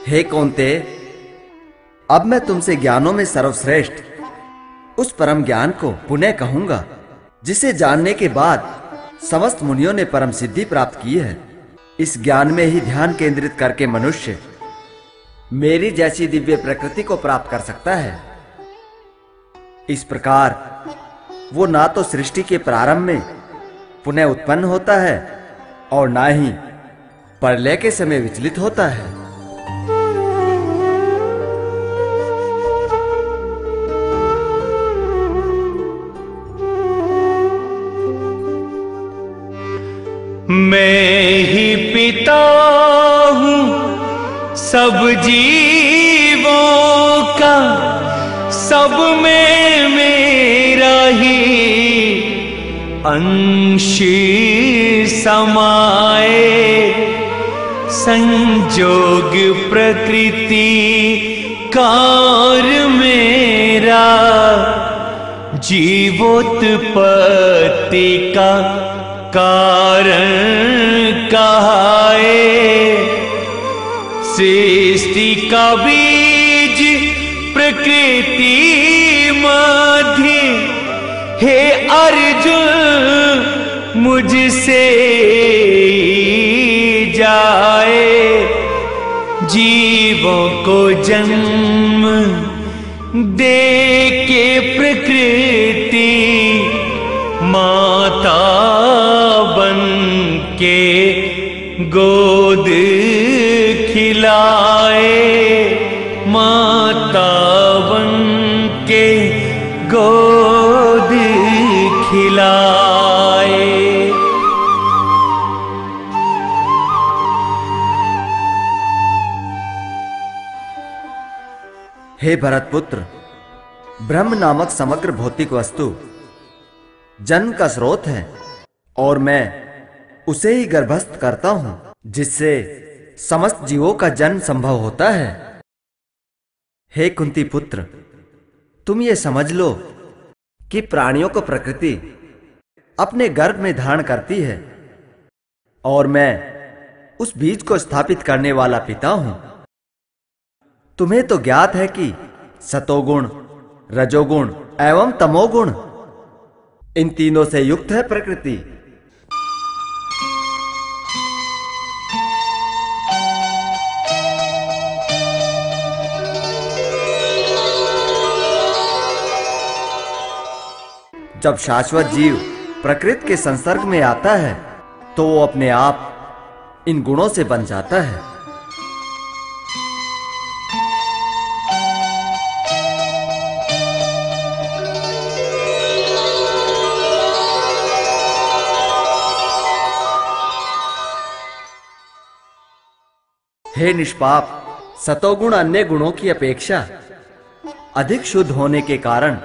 हे कौन्ते, अब मैं तुमसे ज्ञानों में सर्वश्रेष्ठ उस परम ज्ञान को पुनः कहूंगा, जिसे जानने के बाद समस्त मुनियों ने परम सिद्धि प्राप्त की है। इस ज्ञान में ही ध्यान केंद्रित करके मनुष्य मेरी जैसी दिव्य प्रकृति को प्राप्त कर सकता है। इस प्रकार वो ना तो सृष्टि के प्रारंभ में पुनः उत्पन्न होता है और ना ही प्रलय के समय विचलित होता है। मैं ही पिता हूँ सब जीवों का, सब में मेरा ही अंश समाए। संजोग प्रकृति कार्य मेरा, जीवोत्पत्ति का कारण कहाए। सृष्टि का बीज प्रकृति मध्य, हे अर्जुन मुझसे जाए। जीवों को जन्म दे के प्रकृति माता बन के गोद खिलाए। माता बन के गोद खिलाए। हे भरतपुत्र, ब्रह्म नामक समग्र भौतिक वस्तु जन्म का स्रोत है और मैं उसे ही गर्भस्थ करता हूं, जिससे समस्त जीवों का जन्म संभव होता है। हे कुंती पुत्र, तुम ये समझ लो कि प्राणियों को प्रकृति अपने गर्भ में धारण करती है और मैं उस बीज को स्थापित करने वाला पिता हूं। तुम्हें तो ज्ञात है कि सतोगुण, रजोगुण एवं तमोगुण, इन तीनों से युक्त है प्रकृति। जब शाश्वत जीव प्रकृति के संसर्ग में आता है तो वो अपने आप इन गुणों से बन जाता है। हे निष्पाप, सतोगुण अन्य गुणों की अपेक्षा अधिक शुद्ध होने के कारण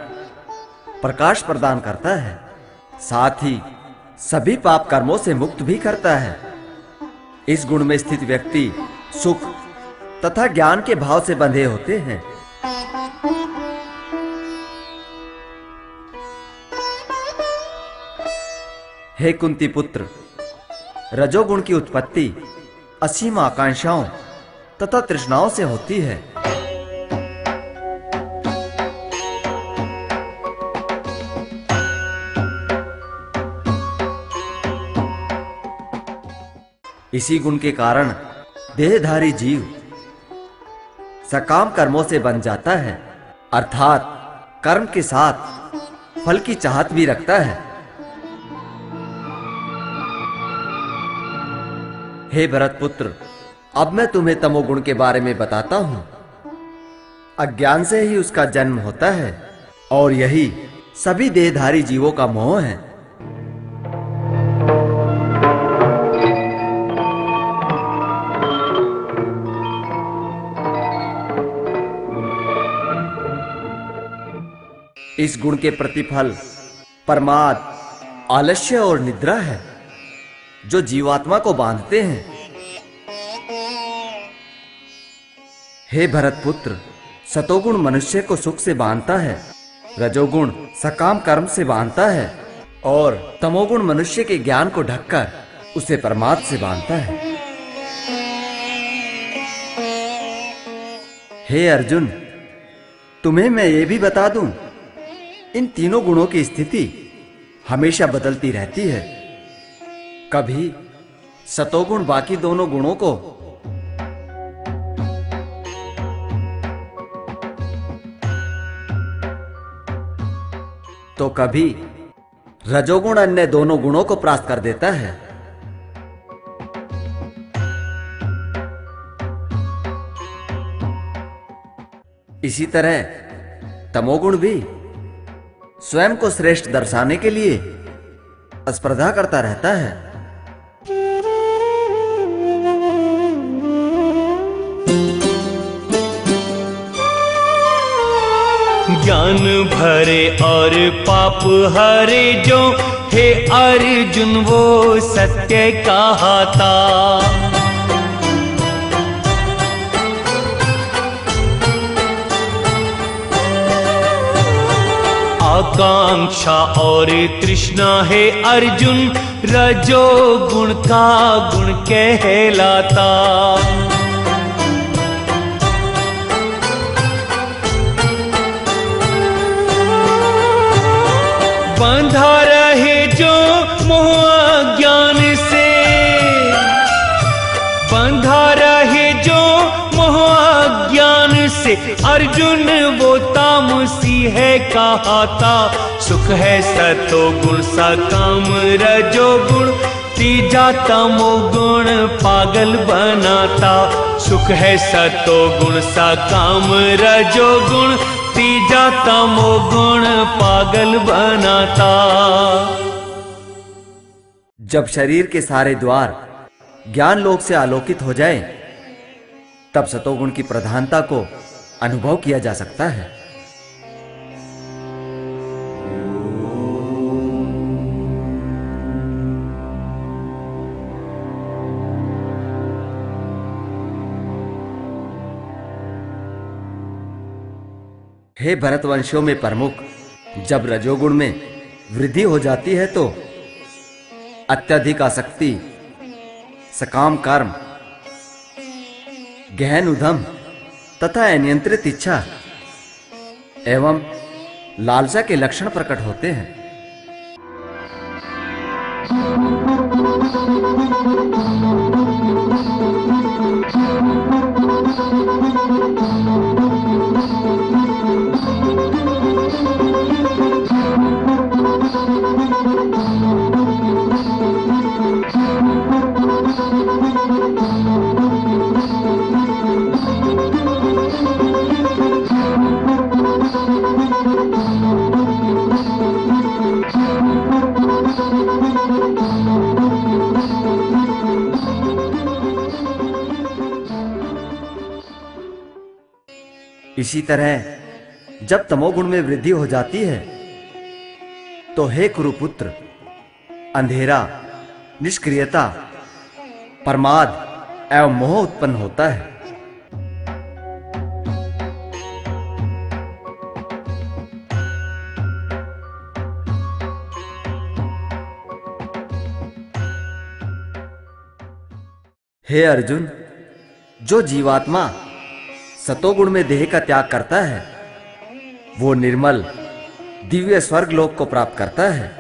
प्रकाश प्रदान करता है, साथ ही सभी पाप कर्मों से मुक्त भी करता है। इस गुण में स्थित व्यक्ति सुख तथा ज्ञान के भाव से बंधे होते हैं। हे कुंती पुत्र, रजोगुण की उत्पत्ति असीम आकांक्षाओं तथा तृष्णाओं से होती है। इसी गुण के कारण देहधारी जीव सकाम कर्मों से बन जाता है, अर्थात कर्म के साथ फल की चाहत भी रखता है। हे भरतपुत्र, अब मैं तुम्हें तमोगुण के बारे में बताता हूं। अज्ञान से ही उसका जन्म होता है और यही सभी देहधारी जीवों का मोह है। इस गुण के प्रतिफल प्रमाद, आलस्य और निद्रा है, जो जीवात्मा को बांधते हैं। हे भरतपुत्र, सतोगुण मनुष्य को सुख से बांधता है, रजोगुण सकाम कर्म से बांधता है और तमोगुण मनुष्य के ज्ञान को ढककर उसे प्रमाद से बांधता है। हे अर्जुन, तुम्हें मैं ये भी बता दूं, इन तीनों गुणों की स्थिति हमेशा बदलती रहती है। कभी सतोगुण बाकी दोनों गुणों को तो कभी रजोगुण अन्य दोनों गुणों को परास्त कर देता है। इसी तरह तमोगुण भी स्वयं को श्रेष्ठ दर्शाने के लिए स्पर्धा करता रहता है। ज्ञान भरे और पाप हरे जो, हे अर्जुन वो सत्य कहाता। आकांक्षा और तृष्णा है अर्जुन, रजोगुण का गुण कहलाता। बंधा रहे जो मोह अज्ञान से, बंधा रहे जो मोह अज्ञान से, अर्जुन वो तामसी है कहाता। सुख है सतोगुण सा काम रजोगुण, तीजा तमोगुण पागल बनाता। सुख है सतोगुण सा काम रजोगुण, तीजा तमोगुण पागल बनाता। जब शरीर के सारे द्वार ज्ञान लोक से आलोकित हो जाए, तब सतोगुण की प्रधानता को अनुभव किया जा सकता है। हे भरतवंशियों में प्रमुख, जब रजोगुण में वृद्धि हो जाती है तो अत्यधिक आसक्ति, सकाम कर्म, गहन उद्यम तथा अनियंत्रित इच्छा एवं लालसा के लक्षण प्रकट होते हैं। इसी तरह जब तमोगुण में वृद्धि हो जाती है तो हे कुरुपुत्र, अंधेरा, निष्क्रियता, प्रमाद एवं मोह उत्पन्न होता है। हे अर्जुन, जो जीवात्मा सतोगुण में देह का त्याग करता है, वो निर्मल दिव्य स्वर्ग लोक को प्राप्त करता है।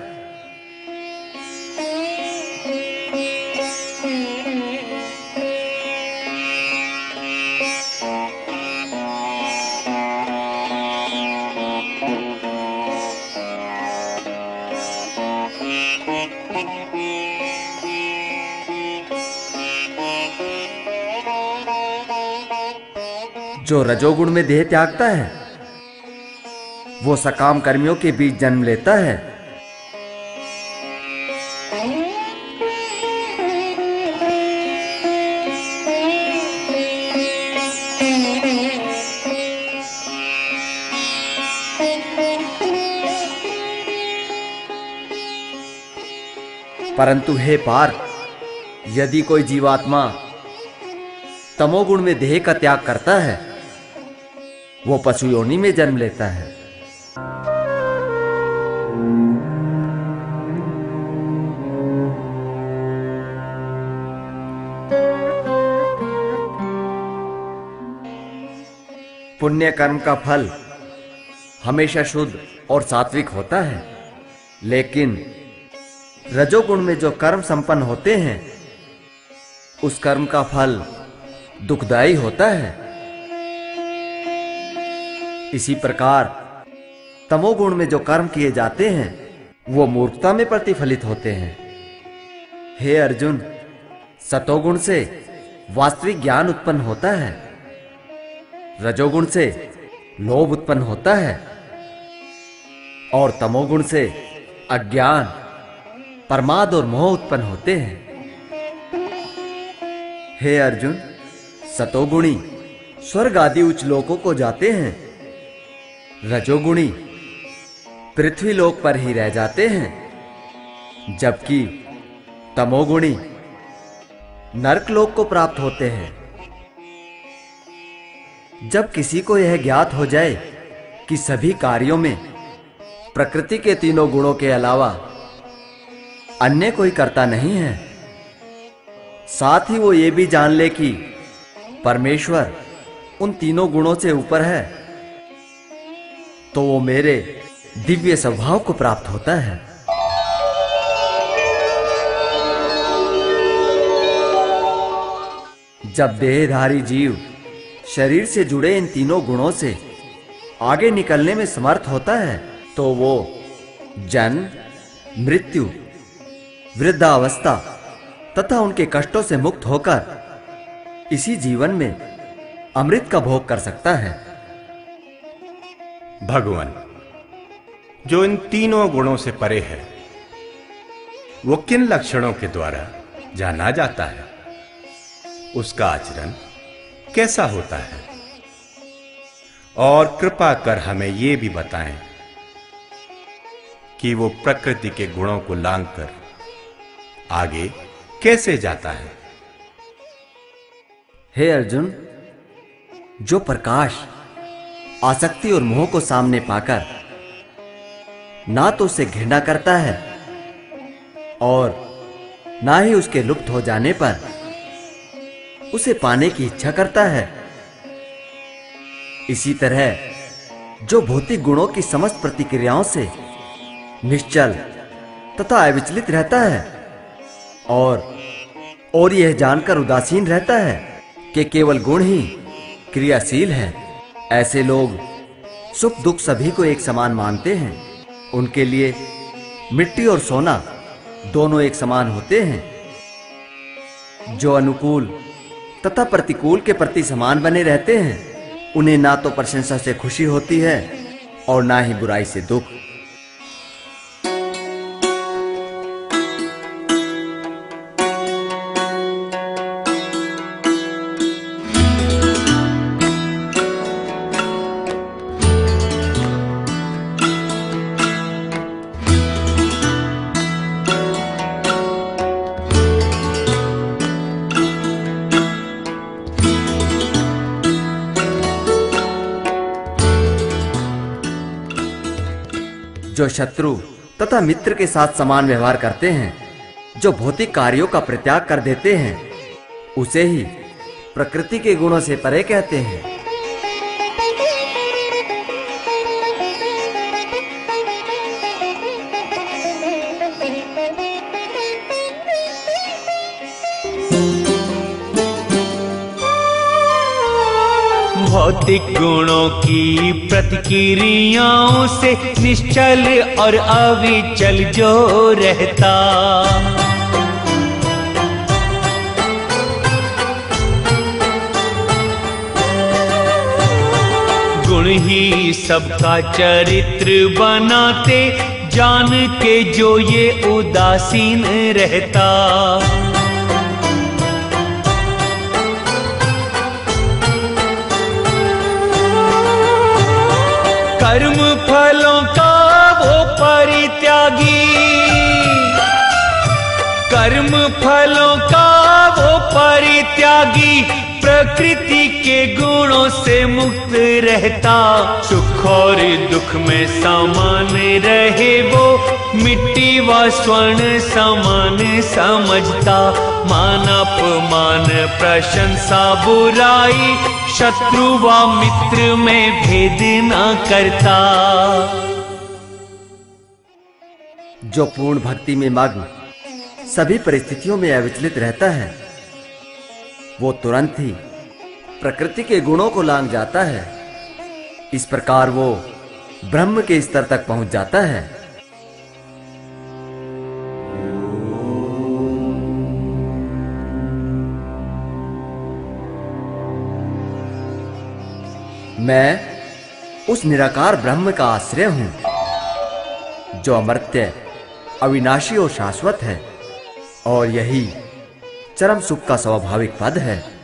जो रजोगुण में देह त्यागता है, वो सकाम कर्मियों के बीच जन्म लेता है। परंतु हे पार्थ, यदि कोई जीवात्मा तमोगुण में देह का त्याग करता है, वो पशु योनि में जन्म लेता है। पुण्य कर्म का फल हमेशा शुद्ध और सात्विक होता है, लेकिन रजोगुण में जो कर्म संपन्न होते हैं उस कर्म का फल दुखदायी होता है। इसी प्रकार तमोगुण में जो कर्म किए जाते हैं वो मूर्खता में प्रतिफलित होते हैं। हे अर्जुन, सतोगुण से वास्तविक ज्ञान उत्पन्न होता है, रजोगुण से लोभ उत्पन्न होता है और तमोगुण से अज्ञान, प्रमाद और मोह उत्पन्न होते हैं। हे अर्जुन, सतोगुणी स्वर्ग आदि उच्च लोकों को जाते हैं, रजोगुणी पृथ्वी लोक पर ही रह जाते हैं, जबकि तमोगुणी नरक लोक को प्राप्त होते हैं। जब किसी को यह ज्ञात हो जाए कि सभी कार्यों में प्रकृति के तीनों गुणों के अलावा अन्य कोई कर्ता नहीं है, साथ ही वो ये भी जान ले कि परमेश्वर उन तीनों गुणों से ऊपर है, तो वो मेरे दिव्य स्वभाव को प्राप्त होता है। जब देहधारी जीव शरीर से जुड़े इन तीनों गुणों से आगे निकलने में समर्थ होता है, तो वो जन्म, मृत्यु, वृद्धावस्था तथा उनके कष्टों से मुक्त होकर इसी जीवन में अमृत का भोग कर सकता है। भगवान, जो इन तीनों गुणों से परे है, वो किन लक्षणों के द्वारा जाना जाता है? उसका आचरण कैसा होता है? और कृपा कर हमें यह भी बताएं कि वो प्रकृति के गुणों को लांघकर आगे कैसे जाता है? हे अर्जुन, जो प्रकाश आसक्ति और मोह को सामने पाकर ना तो उसे घृणा करता है और ना ही उसके लुप्त हो जाने पर उसे पाने की इच्छा करता है, इसी तरह जो भौतिक गुणों की समस्त प्रतिक्रियाओं से निश्चल तथा अविचलित रहता है और यह जानकर उदासीन रहता है कि केवल गुण ही क्रियाशील है, ऐसे लोग सुख दुख सभी को एक समान मानते हैं। उनके लिए मिट्टी और सोना दोनों एक समान होते हैं। जो अनुकूल तथा प्रतिकूल के प्रति समान बने रहते हैं, उन्हें ना तो प्रशंसा से खुशी होती है और ना ही बुराई से दुख। जो शत्रु तथा मित्र के साथ समान व्यवहार करते हैं, जो भौतिक कार्यों का परित्याग कर देते हैं, उसे ही प्रकृति के गुणों से परे कहते हैं। भौतिक गुणों की प्रतिक्रियाओं से निश्चल और अविचल जो रहता, गुण ही सबका चरित्र बनाते, जान के जो ये उदासीन रहता। कर्म फलों का वो परित्यागी, कर्म फलों का वो परित्यागी, प्रकृति के गुणों से मुक्त रहता। सुख और दुख में समान रहे वो, मिट्टी व स्वर्ण समान समझता। मान अपमान प्रशंसा बुराई, शत्रु व मित्र में भेद न करता। जो पूर्ण भक्ति में मग्न सभी परिस्थितियों में अविचलित रहता है, वो तुरंत ही प्रकृति के गुणों को लांघ जाता है। इस प्रकार वो ब्रह्म के स्तर तक पहुंच जाता है। मैं उस निराकार ब्रह्म का आश्रय हूं, जो अमर्त्य, अविनाशी और शाश्वत है, और यही चरम सुख का स्वाभाविक पद है।